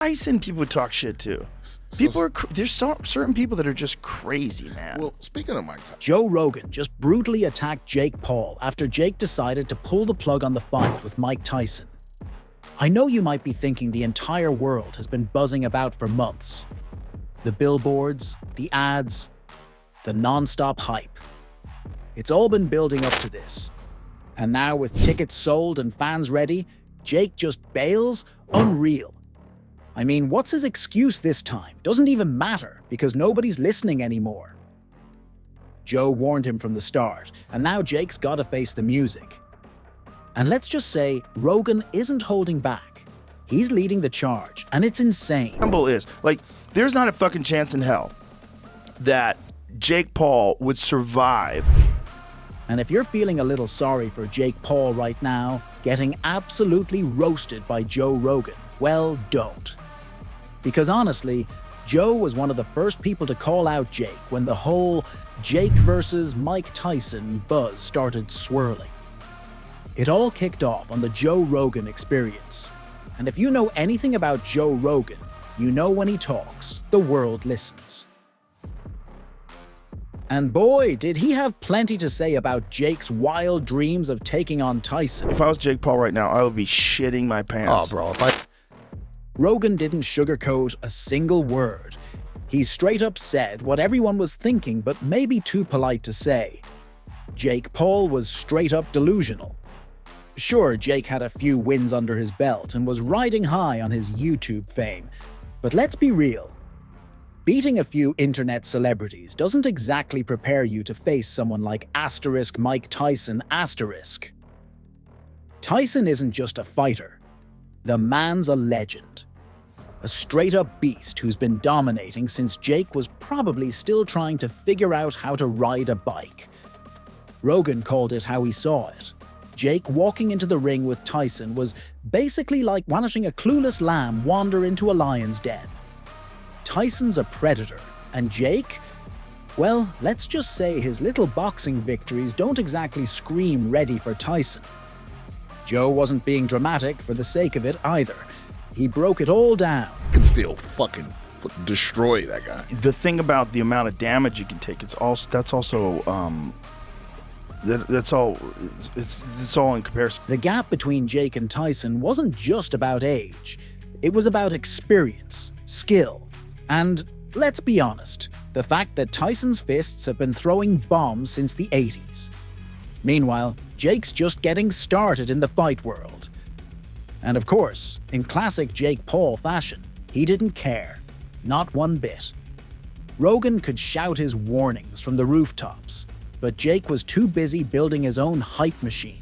Tyson people talk shit too. There's certain people that are just crazy, man. Well, speaking of Mike Tyson, Joe Rogan just brutally attacked Jake Paul after Jake decided to pull the plug on the fight with Mike Tyson. I know you might be thinking the entire world has been buzzing about for months. The billboards, the ads, the non-stop hype. It's all been building up to this. And now with tickets sold and fans ready, Jake just bails? Unreal. I mean, what's his excuse this time? Doesn't even matter, because nobody's listening anymore. Joe warned him from the start, and now Jake's gotta face the music. And let's just say, Rogan isn't holding back. He's leading the charge, and it's insane. Humble is, like, there's not a fucking chance in hell that Jake Paul would survive. And if you're feeling a little sorry for Jake Paul right now, getting absolutely roasted by Joe Rogan, well, don't. Because honestly, Joe was one of the first people to call out Jake when the whole Jake versus Mike Tyson buzz started swirling. It all kicked off on the Joe Rogan Experience. And if you know anything about Joe Rogan, you know when he talks, the world listens. And boy, did he have plenty to say about Jake's wild dreams of taking on Tyson. If I was Jake Paul right now, I would be shitting my pants. oh, bro, Rogan didn't sugarcoat a single word. He straight up said what everyone was thinking, but maybe too polite to say. Jake Paul was straight up delusional. Sure, Jake had a few wins under his belt and was riding high on his YouTube fame, but let's be real. Beating a few internet celebrities doesn't exactly prepare you to face someone like Mike Tyson *. Tyson isn't just a fighter. The man's a legend. A straight-up beast who's been dominating since Jake was probably still trying to figure out how to ride a bike. Rogan called it how he saw it. Jake walking into the ring with Tyson was basically like watching a clueless lamb wander into a lion's den. Tyson's a predator, and Jake? Well, let's just say his little boxing victories don't exactly scream ready for Tyson. Joe wasn't being dramatic for the sake of it either. He broke it all down. can still fucking destroy that guy. The thing about the amount of damage you can take, that's all in comparison. The gap between Jake and Tyson wasn't just about age. It was about experience, skill, and, let's be honest, the fact that Tyson's fists have been throwing bombs since the 80s. Meanwhile, Jake's just getting started in the fight world. And of course, in classic Jake Paul fashion, he didn't care. Not one bit. Rogan could shout his warnings from the rooftops, but Jake was too busy building his own hype machine,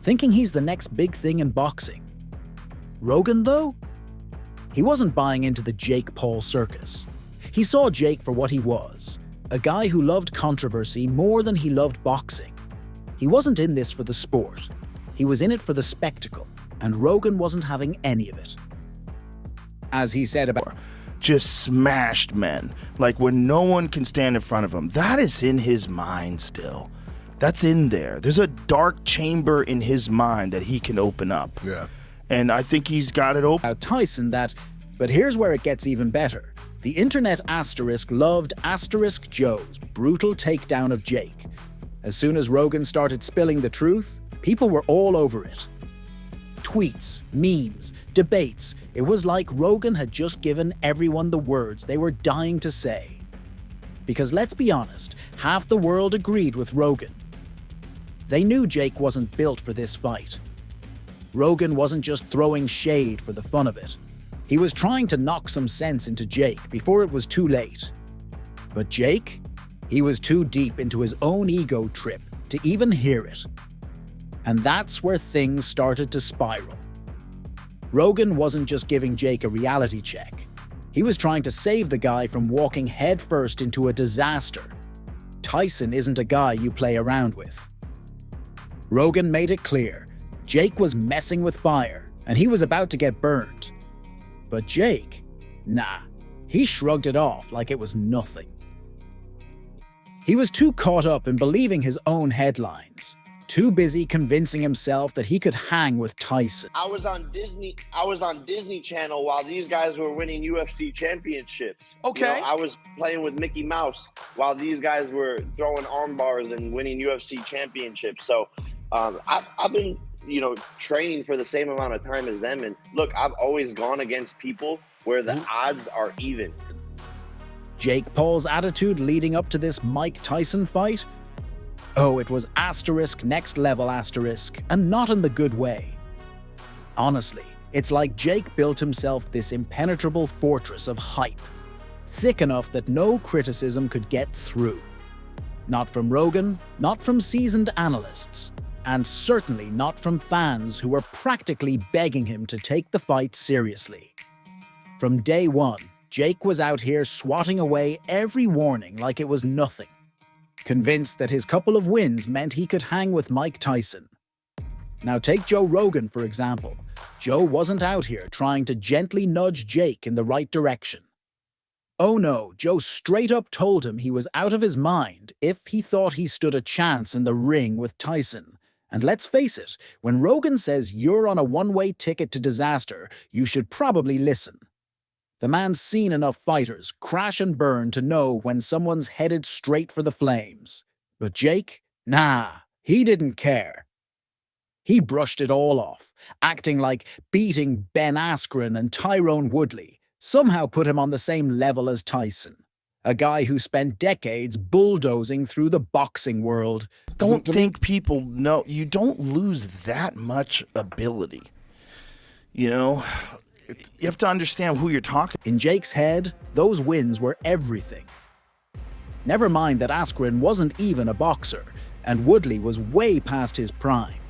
thinking he's the next big thing in boxing. Rogan, though? He wasn't buying into the Jake Paul circus. He saw Jake for what he was, a guy who loved controversy more than he loved boxing. He wasn't in this for the sport. He was in it for the spectacle, and Rogan wasn't having any of it. As he said about just smashed men, like when no one can stand in front of him. That is in his mind still. That's in there. There's a dark chamber in his mind that he can open up. Yeah. And I think he's got it open. Tyson but here's where it gets even better. The internet loved Joe's brutal takedown of Jake. As soon as Rogan started spilling the truth, people were all over it. Tweets, memes, debates, it was like Rogan had just given everyone the words they were dying to say. Because let's be honest, half the world agreed with Rogan. They knew Jake wasn't built for this fight. Rogan wasn't just throwing shade for the fun of it. He was trying to knock some sense into Jake before it was too late. But Jake? He was too deep into his own ego trip to even hear it. And that's where things started to spiral. Rogan wasn't just giving Jake a reality check. He was trying to save the guy from walking headfirst into a disaster. Tyson isn't a guy you play around with. Rogan made it clear. Jake was messing with fire, and he was about to get burned. But Jake? Nah. He shrugged it off like it was nothing. He was too caught up in believing his own headlines, too busy convincing himself that he could hang with Tyson. I was on Disney Channel while these guys were winning UFC championships. Okay. You know, I was playing with Mickey Mouse while these guys were throwing arm bars and winning UFC championships. So I've been, training for the same amount of time as them. And look, I've always gone against people where the odds are even. Jake Paul's attitude leading up to this Mike Tyson fight? Oh, it was asterisk next level asterisk, and not in the good way. Honestly, it's like Jake built himself this impenetrable fortress of hype, thick enough that no criticism could get through. Not from Rogan, not from seasoned analysts, and certainly not from fans who were practically begging him to take the fight seriously. From day one, Jake was out here swatting away every warning like it was nothing, convinced that his couple of wins meant he could hang with Mike Tyson. Now take Joe Rogan, for example. Joe wasn't out here trying to gently nudge Jake in the right direction. Oh no, Joe straight up told him he was out of his mind if he thought he stood a chance in the ring with Tyson. And let's face it, when Rogan says you're on a one-way ticket to disaster, you should probably listen. The man's seen enough fighters crash and burn to know when someone's headed straight for the flames. But Jake? Nah, he didn't care. He brushed it all off, acting like beating Ben Askren and Tyrone Woodley somehow put him on the same level as Tyson, a guy who spent decades bulldozing through the boxing world. Don't think people know. You don't lose that much ability. You have to understand who you're talking. In Jake's head, those wins were everything. Never mind that Askren wasn't even a boxer, and Woodley was way past his prime.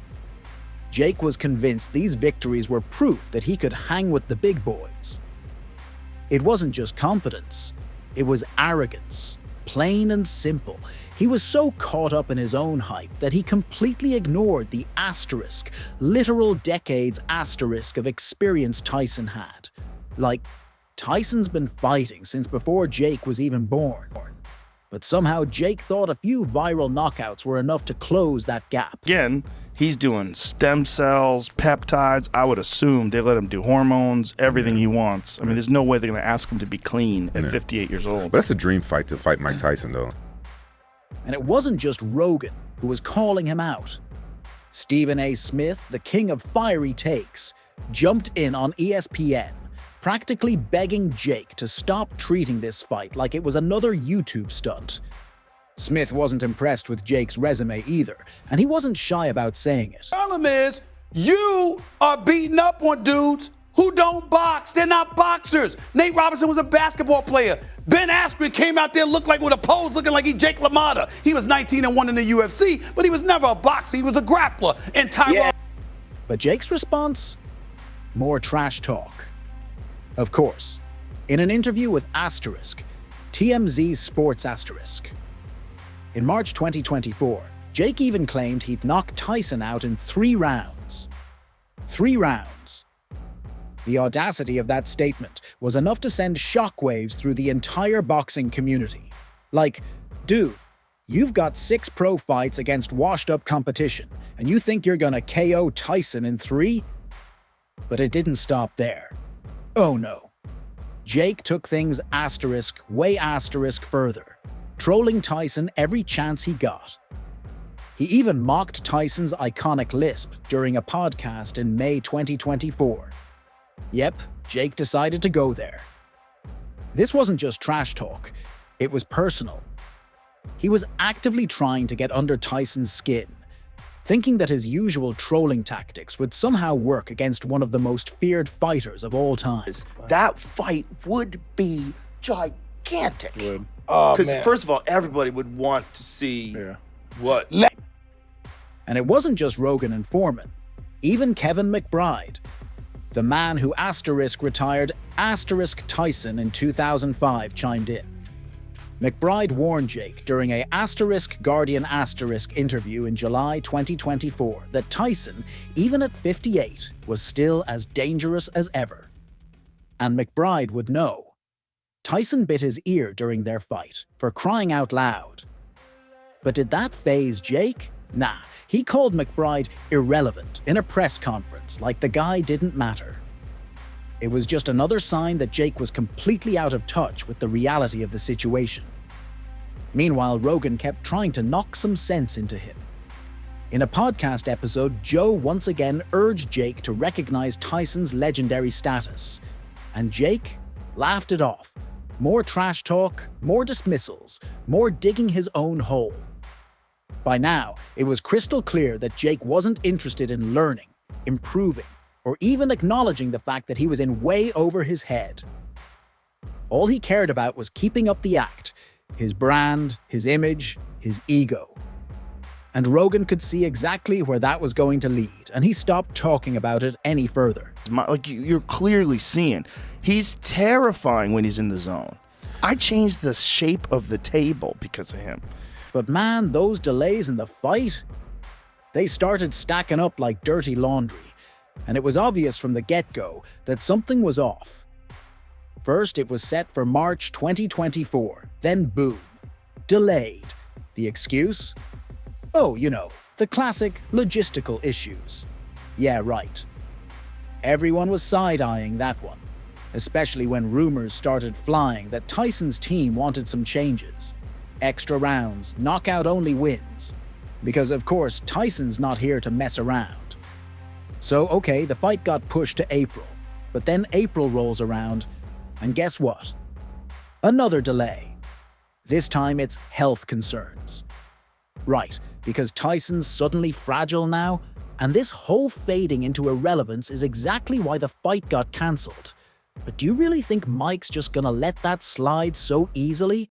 Jake was convinced these victories were proof that he could hang with the big boys. It wasn't just confidence, it was arrogance, plain and simple. He was so caught up in his own hype that he completely ignored the asterisk, literal decades asterisk of experience Tyson had. Like, Tyson's been fighting since before Jake was even born. But somehow Jake thought a few viral knockouts were enough to close that gap. Again, he's doing stem cells, peptides. I would assume they let him do hormones, everything he wants. I mean, there's no way they're going to ask him to be clean at 58 years old. But that's a dream fight to fight Mike Tyson, though. And it wasn't just Rogan who was calling him out. Stephen A. Smith, the king of fiery takes, jumped in on ESPN, practically begging Jake to stop treating this fight like it was another YouTube stunt. Smith wasn't impressed with Jake's resume either, and he wasn't shy about saying it. The problem is, you are beating up on dudes who don't box. They're not boxers. Nate Robinson was a basketball player. Ben Askren came out there looked like with a pose looking like he Jake LaMotta. He was 19-1 in the UFC, but he was never a boxer. He was a grappler. And Tyrone. But Jake's response? More trash talk. Of course, in an interview with Asterisk, TMZ's Sports Asterisk. In March 2024, Jake even claimed he'd knock Tyson out in 3 rounds. 3 rounds. The audacity of that statement was enough to send shockwaves through the entire boxing community. Like, dude, you've got 6 pro fights against washed-up competition, and you think you're gonna KO Tyson in 3? But it didn't stop there. Oh no. Jake took things asterisk, way asterisk further, trolling Tyson every chance he got. He even mocked Tyson's iconic lisp during a podcast in May 2024. Yep, Jake decided to go there. This wasn't just trash talk, it was personal. He was actively trying to get under Tyson's skin, thinking that his usual trolling tactics would somehow work against one of the most feared fighters of all time. That fight would be gigantic. Oh, Because first of all, everybody would want to see what. And it wasn't just Rogan and Foreman. Even Kevin McBride, the man who asterisk retired asterisk Tyson in 2005, chimed in. McBride warned Jake during a asterisk Guardian asterisk interview in July 2024 that Tyson, even at 58, was still as dangerous as ever. And McBride would know. Tyson bit his ear during their fight, for crying out loud. But did that faze Jake? Nah, he called McBride irrelevant in a press conference like the guy didn't matter. It was just another sign that Jake was completely out of touch with the reality of the situation. Meanwhile, Rogan kept trying to knock some sense into him. In a podcast episode, Joe once again urged Jake to recognize Tyson's legendary status, and Jake laughed it off. More trash talk, more dismissals, more digging his own hole. By now, it was crystal clear that Jake wasn't interested in learning, improving, or even acknowledging the fact that he was in way over his head. All he cared about was keeping up the act, his brand, his image, his ego. And Rogan could see exactly where that was going to lead, and he stopped talking about it any further. Like you're clearly seeing, he's terrifying when he's in the zone. I changed the shape of the table because of him. But man, those delays in the fight, they started stacking up like dirty laundry, and it was obvious from the get-go that something was off. First, it was set for March 2024, then boom, delayed. The excuse? Oh, you know, the classic logistical issues. Yeah, right. Everyone was side-eyeing that one, especially when rumors started flying that Tyson's team wanted some changes. Extra rounds, knockout-only wins. Because of course, Tyson's not here to mess around. So okay, the fight got pushed to April, but then April rolls around, and guess what? Another delay. This time it's health concerns. Right, because Tyson's suddenly fragile now, and this whole fading into irrelevance is exactly why the fight got cancelled. But do you really think Mike's just gonna let that slide so easily?